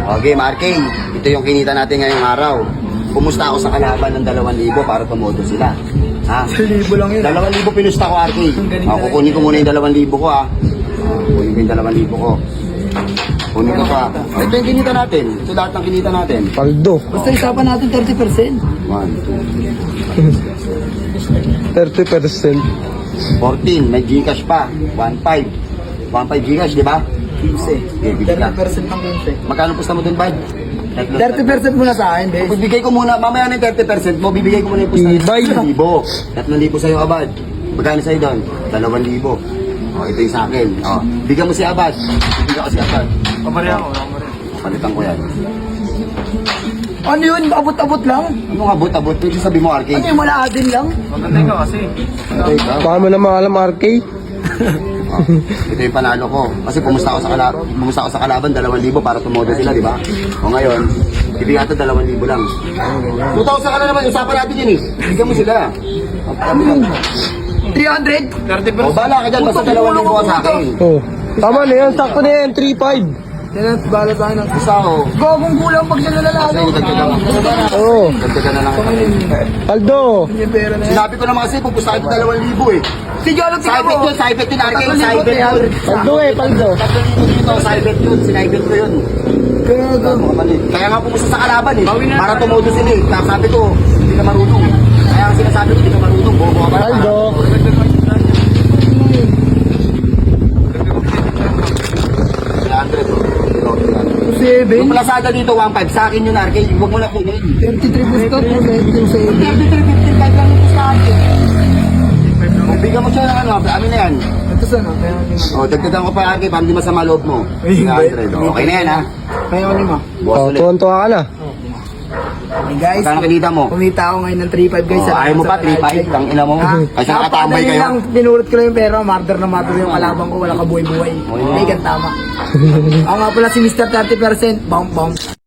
Okay, Marking. Ito yung kinita natin ngayong araw. Pumusta ako sa kalaban ng 2,000 para tumodo sila. Ha? 1,000 lang yun. 2,000 pinusta ko, RK. Kukunin ko muna yung 2,000 ko, ha. Kukunin ko yung 2,000 ko. Kunin ko pa. Ito yung kinita natin. Ito lahat ng kinita natin. Paldo. Basta isapan natin 30%. 1, 2, 30%. 14. May Gcash pa. 1,500. 1,500 Gcash, di ba? 15. Okay, bigyan ka. 30% ng 15. Magkano pusta mo dun, bud? 30% muna sa akin, bes. Bibigay ko muna, mamaya na yung 30% mo, bibigay ko muna yung pusta. Ibay. 3,000 sa'yo, Abad. Magkano sa'yo doon? 2,000. O, ito yung sa akin. O, bigyan mo si Abad. Bigyan ko si Abad. Pamarihan ko. Palitan ko yan. Ano yun? Abot-abot lang? Anong abot-abot? Ito sabi mo, RK. Ano yung wala din lang? Okay, ka. Baka mo naman alam, RK. O, ito yung panalo ko. Kasi pumusta ako sa kalaban, 2,000 para tumodo sila, di ba? O ngayon, ibigay ito 2,000 lang. 2,000 ka na naman, usapan natin yun eh. Bigyan mo sila. O, sabi lang. 300? O, bala ka dyan, basta 2,000 ka sa akin. Oh. Tama na yan, sakto na yan, 3-5. Yan ang bala sa akin. Isa o. Gagong kulang pag sila lalalo. Kasi dagdagan mo. Oo. Dagdagan na lang. Paldo. Yung pera na yan. Sinabi ko naman kasi, pupustahin ko 2,000 eh. Si Jolo, tingnan Saibet mo. yun, saibet yun, RK, saibet yun. Paldo eh, paldo. 3,000 dito, saibet yun, sinaibet ko yun. Gago. Kaya nga pumusta sa kalaban eh, para tumodo sila eh. Tapos sabi ko, hindi ka marunong. Kaya ang sinasabi ko, hindi ka marunong, bobo ka pala. Paldo. Seven? Yung plasada dito, 1,500. Sa akin yun, RK, huwag mo na kunin. 33 booster, 27. 33.15 kahit lang ito sa akin. Bigyan mo siya ng ano, amin na yan. Ito sana, kaya ko lima. O, dagdagan ko pa, RK, para hindi masama loob mo. Ay, hindi. 300. Okay na yan, ha? Kaya ko lima. Boss Oh, ulit. tuwan-tuwa ka na. Hey guys, Magkano kinita mo? kumita ako ngayon ng 3.5 guys. Oh, ayaw mo pa, 3.5? Tang ina mo. Kasi nakatambay kayo. lang, pinulot ko lang yung pera, marder na marder yung kalabang ko, wala ka buhay-buhay. Oh, Hindi, tama. Ako nga pala si Mr. 30%, bump bump.